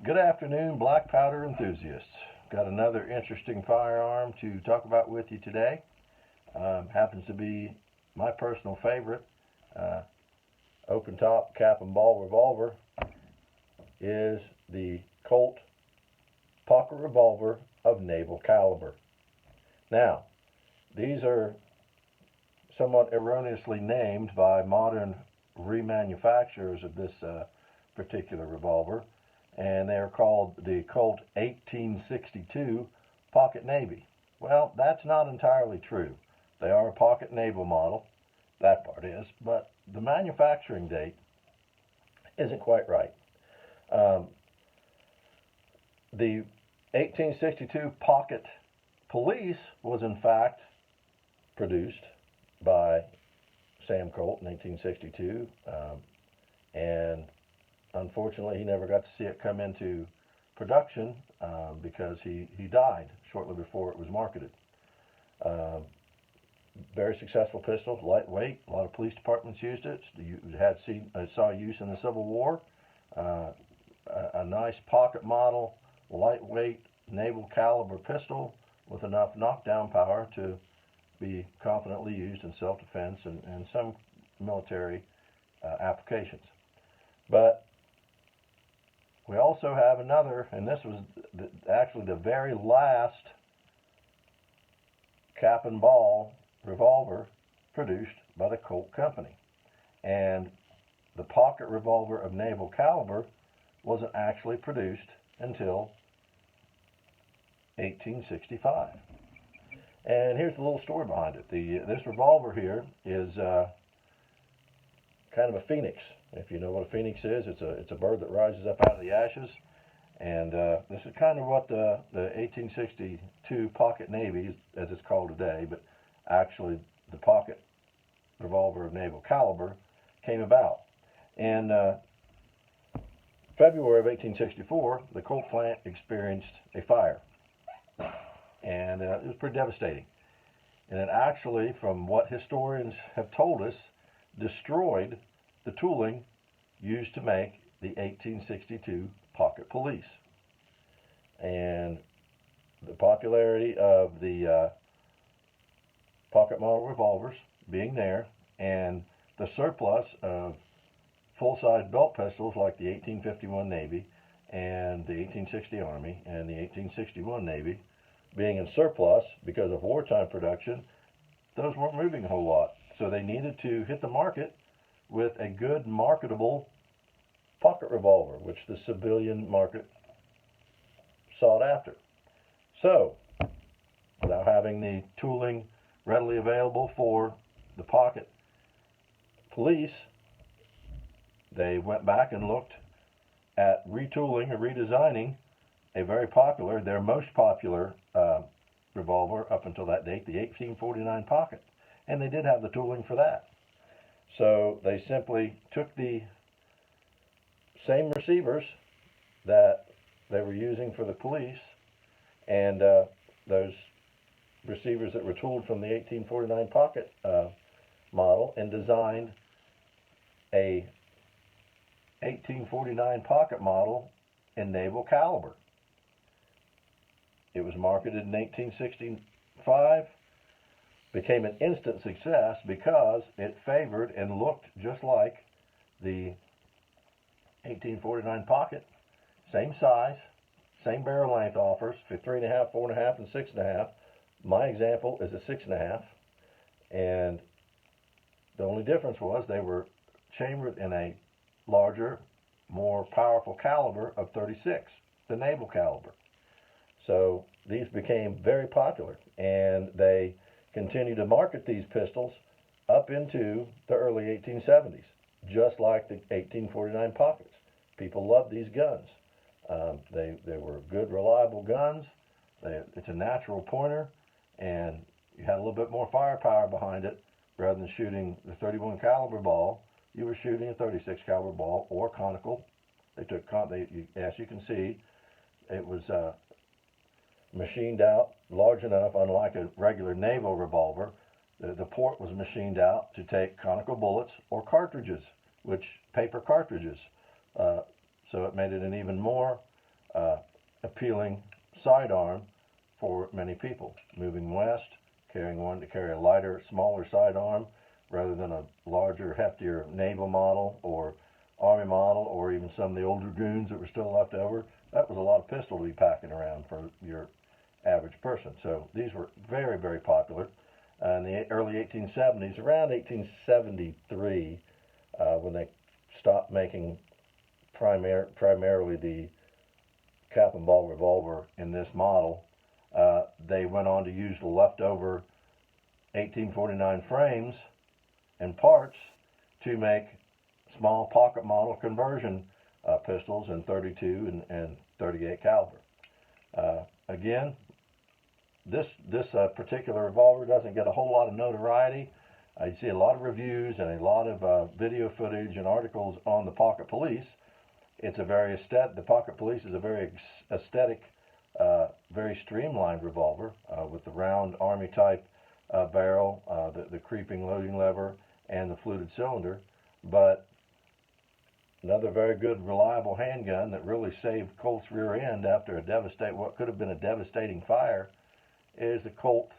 Good afternoon, black powder enthusiasts. Got another interesting firearm to talk about with you today. Happens to be my personal favorite. Open top cap and ball revolver is the Colt pocket revolver of naval caliber. Now, these are somewhat erroneously named by modern remanufacturers of this particular revolver, and they are called the Colt 1862 Pocket Navy. Well, that's not entirely true. They are a pocket naval model, that part is, but the manufacturing date isn't quite right. The 1862 Pocket Police was in fact produced by Sam Colt in 1862, and unfortunately he never got to see it come into production because he died shortly before it was marketed. Very successful pistol, lightweight. A lot of police departments used it. You saw use in the Civil War. A nice pocket model, lightweight, naval caliber pistol with enough knockdown power to be confidently used in self-defense and some military applications. But we also have another, and this was actually the very last cap and ball revolver produced by the Colt Company. And the pocket revolver of naval caliber wasn't actually produced until 1865. And here's the little story behind it. This revolver here is kind of a phoenix. If you know what a phoenix is, it's a bird that rises up out of the ashes. And this is kind of what the 1862 Pocket Navy, as it's called today, but actually the pocket revolver of naval caliber, came about. In February of 1864, the Colt plant experienced a fire. And it was pretty devastating. And it actually, from what historians have told us, destroyed the tooling used to make the 1862 Pocket Police. And the popularity of the pocket model revolvers being there, and the surplus of full-size belt pistols like the 1851 Navy and the 1860 Army and the 1861 Navy being in surplus because of wartime production, those weren't moving a whole lot. So they needed to hit the market with a good marketable pocket revolver, which the civilian market sought after. So, without having the tooling readily available for the pocket police, they went back and looked at retooling or redesigning a very popular, their most popular revolver up until that date, the 1849 Pocket. And they did have the tooling for that. So they simply took the same receivers that they were using for the police, and those receivers that were tooled from the 1849 Pocket model, and designed a 1849 Pocket model in naval caliber. It was marketed in 1865, became an instant success because it favored and looked just like the 1849 Pocket. Same size, same barrel length offers for 3.5, 4.5, and 6.5. My example is a 6.5, and the only difference was they were chambered in a larger, more powerful caliber of 36, the naval caliber. So these became very popular, and they continued to market these pistols up into the early 1870s, just like the 1849 Pockets. People loved these guns. They were good, reliable guns. It's a natural pointer, and you had a little bit more firepower behind it. Rather than shooting the 31 caliber ball, you were shooting a 36 caliber ball or conical. As you can see, it was machined out large enough, unlike a regular naval revolver. The port was machined out to take conical bullets or cartridges, paper cartridges. So it made it an even more appealing sidearm for many people. Moving west, carrying one to carry a lighter, smaller sidearm rather than a larger, heftier naval model or Army model, or even some of the old Dragoons that were still left over. That was a lot of pistol to be packing around for your average person. So these were very, very popular. In the early 1870s, around 1873, when they stopped making primarily the cap and ball revolver in this model, they went on to use the leftover 1849 frames and parts to make small pocket model conversion pistols in 32 and 38 caliber. Again, this particular revolver doesn't get a whole lot of notoriety. You see a lot of reviews and a lot of video footage and articles on the Pocket Police. It's a very the Pocket Police is a very aesthetic, very streamlined revolver with the round Army type barrel, the creeping loading lever, and the fluted cylinder. But another very good, reliable handgun that really saved Colt's rear end after what could have been a devastating fire is the Colt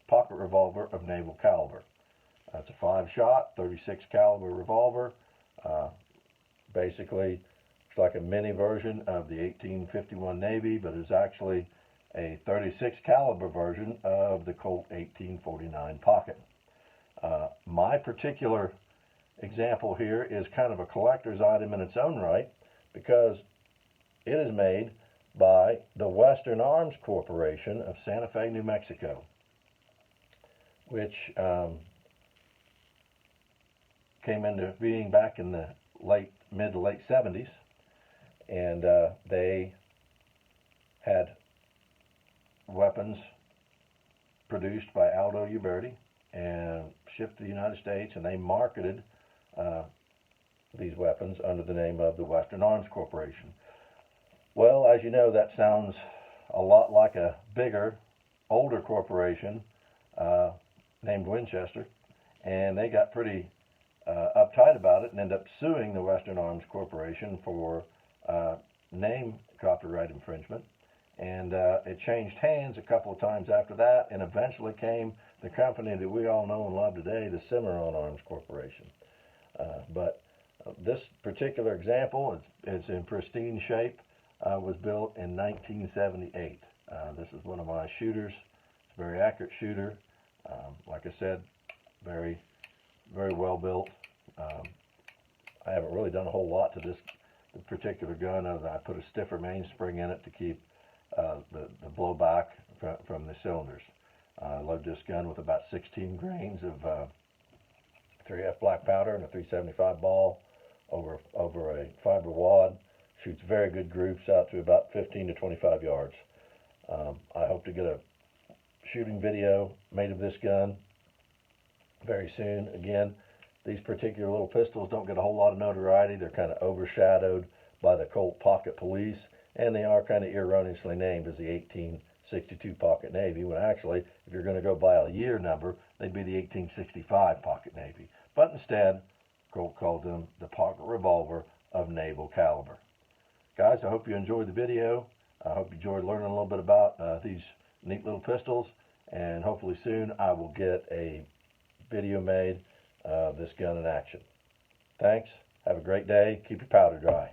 pocket revolver of naval caliber. It's a 5-shot, 36 caliber revolver. Basically, it's like a mini version of the 1851 Navy, but it's actually a 36 caliber version of the Colt 1849 pocket. My particular example here is kind of a collector's item in its own right, because it is made by the Western Arms Corporation of Santa Fe, New Mexico, which came into being back in the mid to late 70s, and they had weapons produced by Aldo Uberti and shipped to the United States, and they marketed these weapons under the name of the Western Arms Corporation. Well, as you know, that sounds a lot like a bigger, older corporation named Winchester, and they got pretty uptight about it and ended up suing the Western Arms Corporation for name copyright infringement. And it changed hands a couple of times after that, and eventually came the company that we all know and love today, the Cimarron Arms Corporation. But this particular example is in pristine shape. Was built in 1978. This is one of my shooters. It's a very accurate shooter. Like I said, very, very well built. I haven't really done a whole lot to this particular gun other than I put a stiffer mainspring in it to keep the blowback from the cylinders. I load this gun with about 16 grains of 3F black powder and a 375 ball over a fiber wad. Shoots very good groups out to about 15 to 25 yards. I hope to get a shooting video made of this gun very soon. Again, these particular little pistols don't get a whole lot of notoriety. They're kind of overshadowed by the Colt Pocket Police, and they are kind of erroneously named as the 1862 Pocket Navy, when actually, if you're going to go by a year number, they'd be the 1865 Pocket Navy. But instead, Colt called them the Pocket Revolver of naval caliber. Guys, I hope you enjoyed the video. I hope you enjoyed learning a little bit about these neat little pistols, and hopefully soon I will get a video made of this gun in action. Thanks. Have a great day. Keep your powder dry.